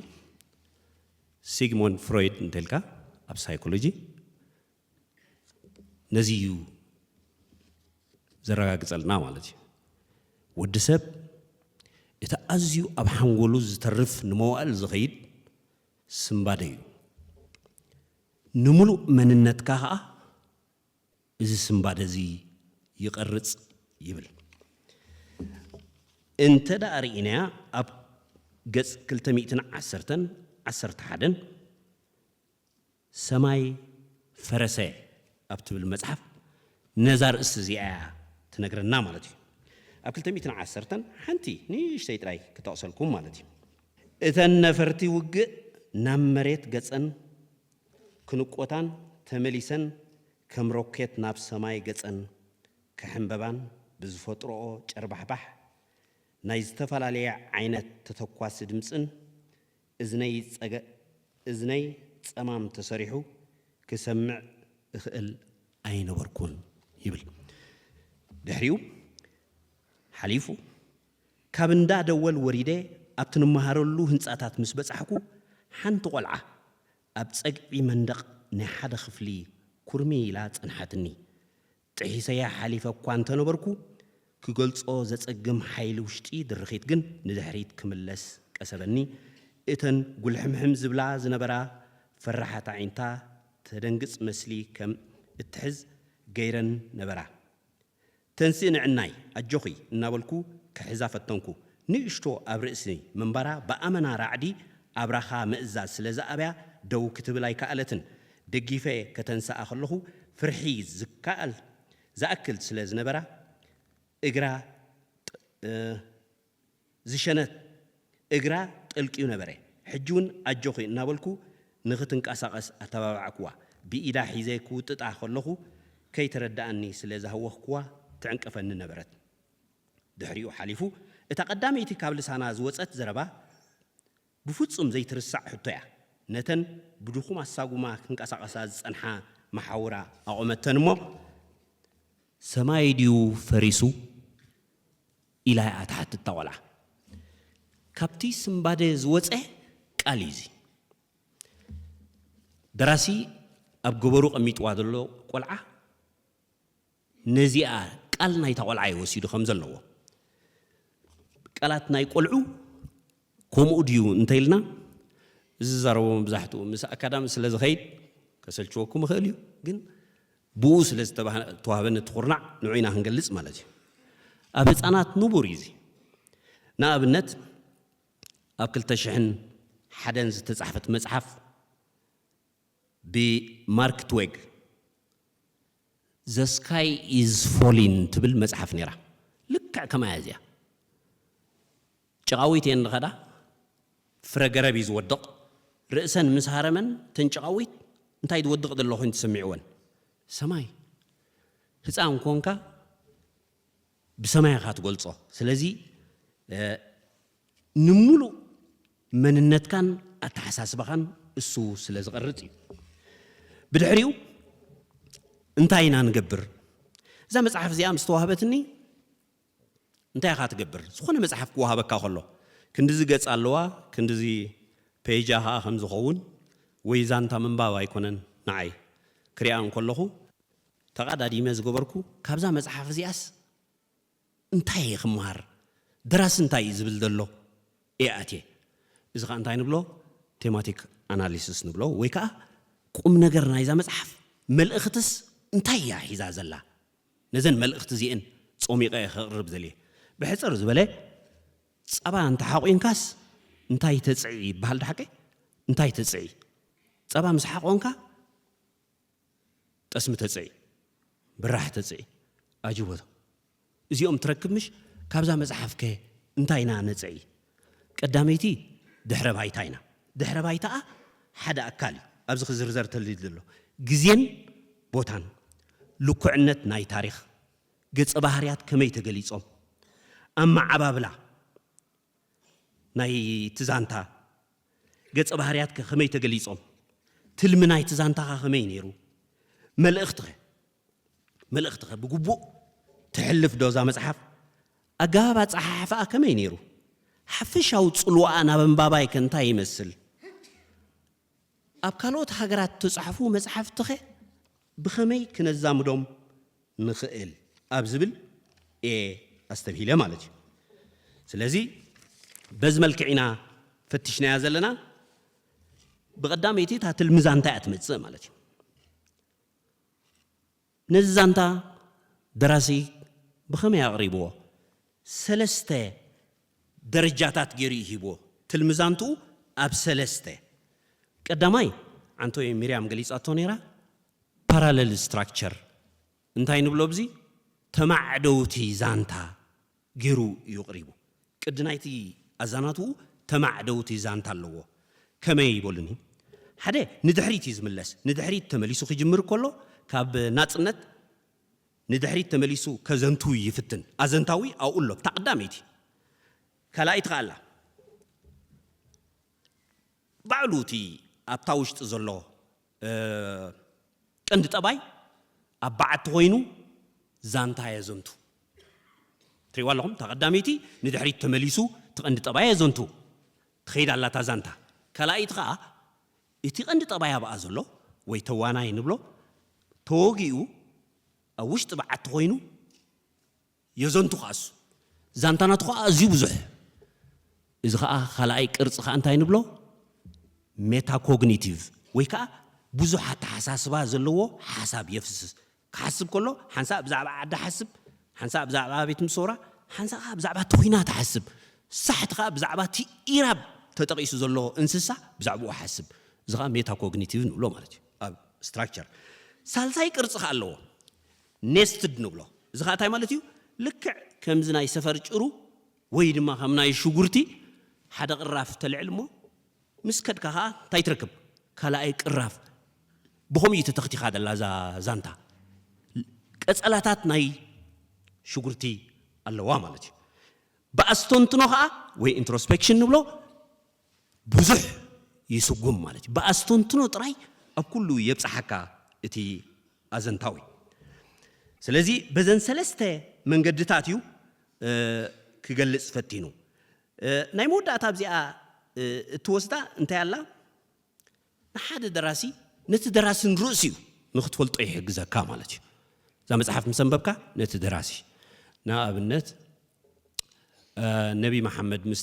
ሲግሙንድ ፍሮይድ እንተልካ ኣብ ሳይኮሎጂ ነዚዩ ዘረጋግጸልና ማለት እዩ ወዲ ሰብ እቲ ኣዝዩ ኣብ ሓንጎሉ ዝተርፍ ንመዋእል ዝኸይድ ስምባደ እዩ ንሙሉእ መንነትካ ከዓ እዚ ስምባደ እዚ ይቐርጽ ይብል እንተ ዳ ርኢናያ ኣብ ገጽ 211 ሰማይ ፈረሰ ኣብ ትብል መጽሓፍ ነዛ ርእሲ እዚኣ ትነግረና ማለት እዩ ኣብ 210 ሓንቲ ንእሽተይ ጥራይ ክተቕሰልኩም ማለት እዩ እተን ነፈርቲ ውግእ ናብ መሬት ገጸን ክንቆታን ተመሊሰን ከም ሮኬት ናብ ሰማይ ገጸን ክሕንበባን ብዝፈጥሮኦ ጨርባሕባሕ ናይ ዝተፈላለየ ዓይነት ተተኳሲ ድምፅን እዝነይ ጸማም ተሰሪሑ ክሰምዕ እኽእል ኣይነበርኩን ይብል ድሕሪኡ ሓሊፉ ካብ እንዳ ደወል ወሪደ ኣብቲ ንመሃረሉ ህንፃታት ምስ በጻሕኩ ሓንቲ ቆልዓ ኣብ ፀግዒ መንደቕ ናይ ሓደ ክፍሊ ኩርሚ ኢላ ጸንሓትኒ ጥሒሰያ ሓሊፈ እኳ እንተነበርኩ ክገልጾ ዘጸግም ሓይሊ ውሽጢ ድርኺት ግን ንድሕሪት ክምለስ ቀሰበኒ እተን ጉልሕምሕም ዝብላ ዝነበራ ፈራሓት ዓይንታ ተደንግጽ መስሊ ከም እትሕዝ ገይረን ነበራ ተንስእ ንዕናይ ኣጆኺ እናበልኩ ክሕዛ ፈተንኩ ንእሽቶ ኣብ ርእሲ መንበራ ብኣመና ራዕዲ ኣብራኻ ምእዛዝ ስለ ዝኣብያ ደው ክትብል ኣይከኣለትን ደጊፈ ከተንስኣ ከለኹ ፍርሒ ዝኣክል ስለ ዝነበራ እግራ ዝሸነት እግራ ጠልቂዩ ነበረ ሕጂውን ኣጆኺ እናበልኩ ንኽትንቀሳቐስ ኣተባባዕክዋ ብኢዳ ሒዘ ክውጥጣ ከለኹ ከይተረዳእኒ ስለ ዝሃወኽክዋ ትዕንቀፈኒ ነበረት ድሕሪኡ ሓሊፉ እታ ቀዳመይቲ ካብ ልሳና ዝወፀት ዘረባ ብፍጹም ዘይትርሳዕ ሕቶ እያ ነተን ብድኹም ኣሳጉማ ክንቀሳቐሳ ዝጸንሓ መሓውራ ኣቆመተን እሞ ሰማይ ድዩ ፈሪሱ ኢላ ኣትሓትታ ቆልዓ ካብቲ ስምባደ ዝወፀ ቃል እዩ ደራሲ ኣብ ገበሩ ቀሚጥዋ ዘሎ ቆልዓ ነዚኣ ቃል ናይታ ቆልዓ ይወሲዱ ከም ዘለዎ ቃላት ናይ ቆልዑ ከምኡ ድዩ እንተይልና እዚ ዘረቦ መብዛሕትኡ ምስ ኣካዳሚ ስለ ዝኸይድ ከሰልችወኩም ይኽእል እዩ ግን ብኡ ስለ ዝተዋህበኒ ትኹርናዕ ንዑይና ክንገልጽ ማለት እዩ ኣብ ህፃናት ንቡር እዩ ንኣብነት ኣብ 2001 ዝተጻሕፈት መጽሓፍ ብማርክ ትዌግ The Sky is Falling ትብል መጽሓፍ ነራ ልክዕ ከማያ እዚኣ ጨቓዊት እየን ንኸዳ ፍረ ገረብ እዩ ዝወድቕ ርእሰን ምስ ሃረመን ተንጨቓዊት እንታይ ዝወድቕ ዘሎ ኮይኑ ትሰሚዕወን ሰማይ ህፃን ኮንካ ብሰማይኻ ትገልጾ ስለዚ ንሙሉእ መንነትካን ኣተሓሳስባኻን እሱ ስለ ዝቐርጽ እዩ ብድሕሪኡ እንታይ ኢና ንገብር እዛ መጽሓፍ እዚኣ ምስ ተዋህበትኒ እንታይ ኢኻ ትገብር ዝኾነ መጽሓፍ ክወሃበካ ከሎ ክንዲዚ ገጽ ኣለዋ ክንዲዚ ፔጃ ኸኣ ከም ዝኸውን ወይ ዛንታ ምንባብ ኣይኮነን ንዓይ ክሪኣ እንከለኹ ተቐዳዲመ ዝገበርኩ ካብዛ መጽሓፍ እዚኣስ እንታይ ክመሃር ደራሲ እንታይ እዩ ዝብል ዘሎ እየ እዚ ከዓ እንታይ ንብሎ ቴማቲክ ኣናሊሲስ ንብሎ ወይ ከዓ ቁም ነገር ናይዛ መጽሓፍ መልእኽትስ እንታይ እያ ሒዛ ዘላ ነዘን መልእኽቲ እዚአን ጾሚቐ ክቕርብ ዘልየ ብሕፅር ዝበለ ጸባ እንተሓቆንካስ እንታይ ተጽዒ ይበሃል ድሓቀ እንታይ ተጽዒ ጸባ ምስ ሓቆንካ ጠስሚ ተጽዒ ብራህ ተጽዒ ኣጅቦቶ እዚኦም ትረክብ ምሽ ካብዛ መጽሓፍ ከ እንታይና ነጽዒ ቀዳመይቲ ድሕረ ባይታ ኢና ድሕረ ባይታ ሓደ ኣካል ኣብዚ ክዝርዘር ተልይድ ዘሎ ግዜን ቦታን ልኩዕነት ናይ ታሪኽ ገጸ ባህርያት ከመይ ተገሊጾም ኣማዓባብላ ናይ ትዛንታ ገጸ ባህርያት ከመይ ተገሊጾም ትልሚ ናይ ትዛንታ ከመይ ነይሩ መልእኽትኸ ብግቡእ ትሕልፍ ዶዛ መጽሓፍ ኣገባብ ኣጸሓሕፋ ከመይ ነይሩ ሓፈሻዊ ጽልዋኣ ናብ ኣንባባይ ከንታይ ይመስል ኣብ ካልኦት ሃገራት ተጻሕፉ መጽሓፍትኸ ብኸመይ ክነዛምዶም ንኽእል ኣብ ዝብል ኣስተብሂለ ማለት እዩ ስለዚ በዚ መልክዕ ኢና ፈቲሽናያ ዘለና ብቐዳመይቲ እታ ትልሚ ዛንታ እያ ትመጽእ ማለት እዩ ነዚ ዛንታ ደራሲ ብኸመይ ኣቕሪብዎ ሰለስተ ደረጃታት ገይሩ ይሂብዎ ትልሚ ዛንትኡ ኣብ ሰለስተ ቀዳማይ አንቶ ሚርያም ገሊጻቶ ነይራ ፓራሌል ስትራክቸር እንታይ ንብሎ ብዚ ተማዕደውቲ ዛንታ ገይሩ ይቕሪቡ ቅድናይቲ ኣዛናቱ ተማዕደውቲ ዛንታ ኣለዎ ከመይ ይበሉኒ ሓደ ንድሕሪት ይዝምለስ ንድሕሪት ተመሊሱ ክጅምር ከሎ ካብ ናጽነት ንድሕሪት ተመሊሱ ከዘንቱ ይፍትን ኣዘንታዊ ኣውሎ ተቀዳመይቲ ካልኣይቲ ኻላ ባዕሉቲ ኣብታ ውሽጢ ዘሎ ቀንዲ ጠባይ ኣብ በዓቲ ኮይኑ ዛንታ የዘንቱ ትሪእዋ ኣለኹም ተቀዳመይቲ ንድሕሪት ተመሊሱ ተቐንዲ ጠባይ የዘንቱ ትኸይድ ኣላ ታ ዛንታ ካልኣይቲ ኸዓ እቲ ቀንዲ ጠባይ ኣብኣ ዘሎ ወይ ተዋናይ ንብሎ ተወጊኡ ኣብ ውሽጢ በዓቲ ኮይኑ የዘንቱ ኸኣሱ ዛንታናቱ ኸዓ ኣዝዩ ብዙሕ እዚ ኸዓ ካልኣይ ቅርፂ ኸዓ እንታይ ንብሎ ሜታኮግኒቲቭ ወይ ከዓ ብዙሕ ኣተሓሳስባ ዘለዎ ሓሳብ የፍስስ ክሓስብ ከሎ ሓንሳብ ብዛዕባ ዓዳ ሓስብ ሓንሳብ ብዛዕባ ቤት ምሶራ ሓንሳብ ብዛዕባ ተኺና ተሓስብ ሳሕቲ ኸዓ ብዛዕባ እቲ ኢራብ ተጠቂሱ ዘሎ እንስሳ ብዛዕባኡ ሓስብ እዚ ኸዓ ሜታኮግኒቲቭ ንብሎ ማለት እዩ ኣብ ስትራክቸር ሳልሳይ ቅርፂ ኸ ኣለዎ ኔስትድ ንብሎ እዚ ኸዓ እንታይ ማለት እዩ ልክዕ ከምዚ ናይ ሰፈር ጭሩ ወይ ድማ ከም ናይ ሽጉርቲ ሓደ ቅራፍ ተልዕል እሞ ምስ ከድካ ኸዓ እንታይ ትረክብ ካልኣይ ቅራፍ ብኸምኡ ተተኽቲኻ ደላ ዛንታ ቀጸላታት ናይ ሽጉርቲ ኣለዋ ማለት እዩ ብኣስተንትኖ ኸዓ ወይ ኢንትሮስፔክሽን ንብሎ ብዙሕ ይስጉም ማለት እዩ ብኣስተንትኖ ጥራይ ኣብ ኩሉ የብፅሓካ እቲ ኣዘንታዊ ስለዚ በዘን ሰለስተ መንገድታት እዩ ክገልጽ ፈቲኑ ናይ መወዳእታ ኣብዚኣ እትወስዳ እንታይ ኣላ ንሓደ ደራሲ ነቲ ደራስን ርእሲ እዩ ንኽትፈልጦ ይሕግዘካ ማለት እዩ እዛ መጽሓፍ ምስ ኣንበብካ ነቲ ደራሲ ንኣብነት ነቢ መሓመድ ምስ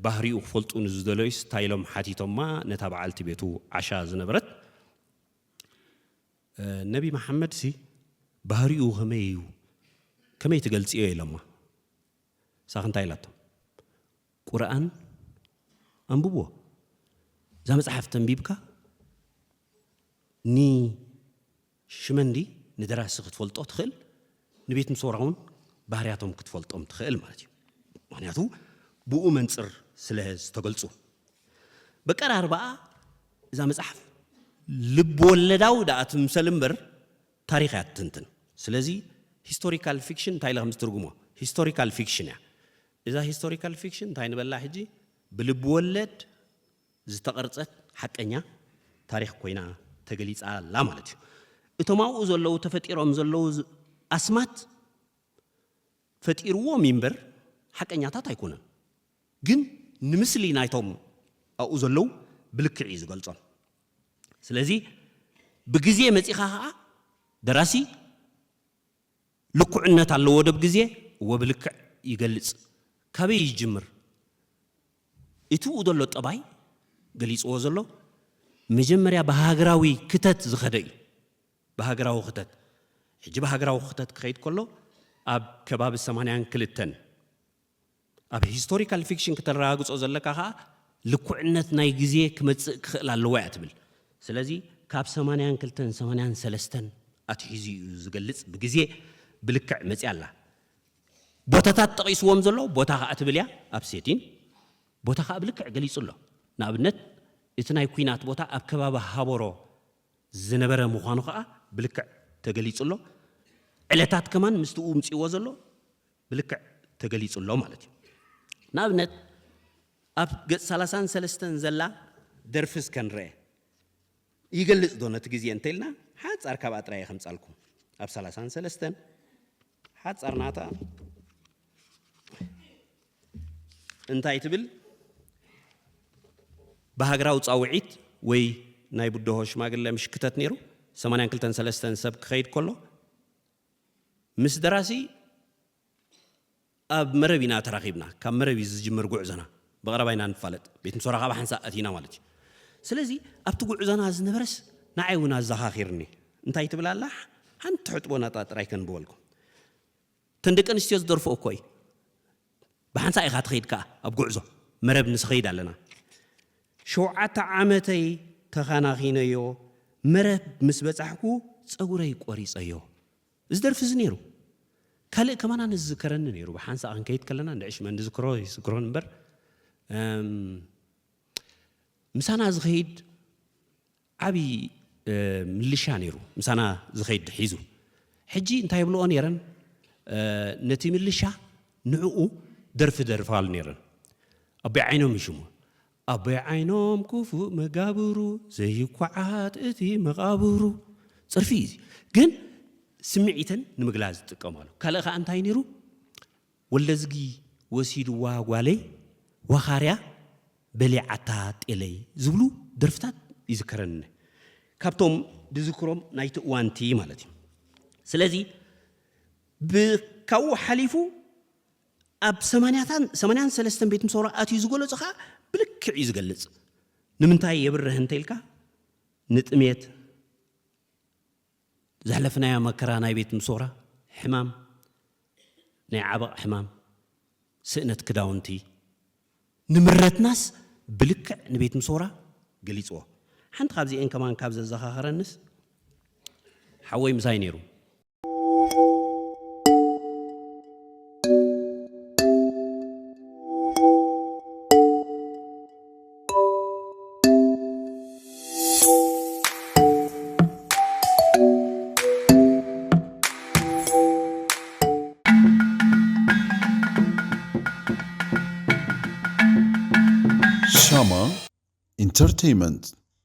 ባህሪኡ ክፈልጡ ንዝደለዩስ እንታይ ኢሎም ሓቲቶማ ነታ በዓልቲ ቤቱ ዓሻ ዝነበረት ነቢ መሓመድ ሲ ባህሪኡ ከመይ እዩ ከመይ ትገልጽዮ ኢሎማ ሳኽ እንታይ ኢላቶም ቁርኣን አንብቦ እዛ መጽሓፍ ተንቢብካ ኒ ሽመንዲ ንደራሲ ክትፈልጦ ትኽእል ንቤት ምሶራ እውን ባህርያቶም ክትፈልጦም ትኽእል ማለት እዩ ምክንያቱ ብኡ መንፅር ስለ ዝተገልጹ በቀራርባኣ እዛ መጽሓፍ ልብ ወለዳው ዳኣ ትምሰል እምበር ታሪኽ እያ ትንትን ስለዚ ሂስቶሪካል ፊክሽን እንታይ ኢለ ከም ዝትርጉሞ ሂስቶሪካል ፊክሽን እያ እዛ ሂስቶሪካል ፊክሽን እንታይ ንበላ ሕጂ ብልብ ወለድ ዝተቐርጸት ሓቀኛ ታሪኽ ኮይና ተገሊጻ ኣላ ማለት እዩ እቶም ኣብኡ ዘለዉ ተፈጢሮም ዘለዉ ኣስማት ፈጢርዎም እምበር ሓቀኛታት ኣይኮነን ግን ንምስሊ ናይቶም ኣብኡ ዘለዉ ብልክዕ እዩ ዝገልጾም ስለዚ ብግዜ መጺኻ ኸዓ ደራሲ ልኩዕነት ኣለዎ ዶ ብግዜ ወብልክዕ ይገልጽ ካበይ ይጅምር እቲኡ ዘሎ ጠባይ ገሊጽዎ ዘሎ መጀመርያ በሃገራዊ ክተት ዝኸደ እዩ በሃገራዊ ክተት ሕጂ በሃገራዊ ክተት ክኸይድ ከሎ ኣብ ከባቢ 82 ኣብ ሂስቶሪካል ፊክሽን ከተረጋግጾ ዘለካ ኸዓ ልኩዕነት ናይ ግዜ ክመጽእ ክኽእል ኣለዋ እያ ትብል ስለዚ ካብ 82 83 ኣትሒዙ እዩ ዝገልጽ ብግዜ ብልክዕ መጽእ ኣላ ቦታታት ጠቒስዎም ዘሎ ቦታ ኸዓ ትብል እያ ኣብ ሴቲን ቦታ ከዓ ብልክዕ ገሊጹ ኣሎ ንኣብነት እቲ ናይ ኩናት ቦታ ኣብ ከባቢ ሃበሮ ዝነበረ ምዃኑ ከዓ ብልክዕ ተገሊጹ ኣሎ ዕለታት ከማን ምስትኡ ምጽእዎ ዘሎ ብልክዕ ተገሊጹ ኣሎ ማለት እዩ ንኣብነት ኣብ ገጽ 33 ዘላ ደርፍስ ከንርአ ይገልጽ ዶ ነቲ ግዜ እንተኢልና ሓፃር ካብ ኣጥራይ ከምጻልኩም ኣብ 33 ሓፃር ናታ እንታይ ትብል በሃገራዊ ጻውዒት ወይ ናይ ቡድሆ ሽማግለ ምሽክተት ነይሩ 82 ሰብ ክኸይድ ከሎ ምስ ደራሲ ኣብ መረብ ኢና ተራኺብና ካብ መረብ ዝጅምር ጉዕዞና ብቐረባይና ንፋለጥ ቤት ምሶራ ካብ ሓንሳ ኣቲና ማለት እዩ ስለዚ ኣብቲ ጉዕዞና ዝነበረስ ንዓይ እውን ኣዘኻኺርኒ እንታይ ትብል ኣላ ሓንቲ ሕጥቦ ናጣ ጥራይ ከንብበልኩም ተን ደቂ ኣንስትዮ ዝደርፎ እኮ እዩ ብሓንሳ ኢኻ ትኸይድ ከዓ ኣብ ጉዕዞ መረብ ንስኸይድ ኣለና 7 ዓመተይ ተኸናኺነዮ መረብ ምስ በጻሕኩ ፀጉረይ ቆሪፀዮ እዚ ደርፊ እዚ ነይሩ ካልእ ከማና ንዝከረኒ ነይሩ ብሓንሳ ክንከይድ ከለና ንዕሽ መን ዝክሮ ይስክሮን እምበር ምሳና ዝኸይድ ዓቢ ምልሻ ነይሩ ምሳና ዝኸይድ ሒዙ ሕጂ እንታይ ይብልኦ ነይረን ነቲ ምልሻ ንዕኡ ደርፊ ደርፋሉ ነይረን ኣቦይ ዓይኖም ይሽሙ ኣቦይ ዓይኖም ክፉእ መጋብሩ ዘይኳዓት እቲ መቓብሩ ፅርፊ ግን ስምዒተን ንምግላዝ ዝጥቀማሉ ካልእ ከዓ እንታይ ነይሩ ወለዝጊ ወሲድዋ ጓለይ ወኻርያ በሊዓታ ጤለይ ዝብሉ ደርፍታት ይዝከረኒ ካብቶም ድዝክሮም ናይቲ እዋንቲ ማለት እዩ ስለዚ ብካብኡ ሓሊፉ ኣብ 83 ቤት ምሶራ ኣትዩ ዝገለጹ ከዓ ብልክዕ እዩ ዝገልጽ ንምንታይ የብርህ እንተኢልካ ንጥሜት زحلفنا مكرا ناي بيت مصورة حمام ناي عبق حمام سئنت كداونتي نمرت ناس بلك نبيت مصورة قليصوه حنت خابزي إن كمان كابز الزخاخر النس حوي مزاينيرو Shama Entertainment.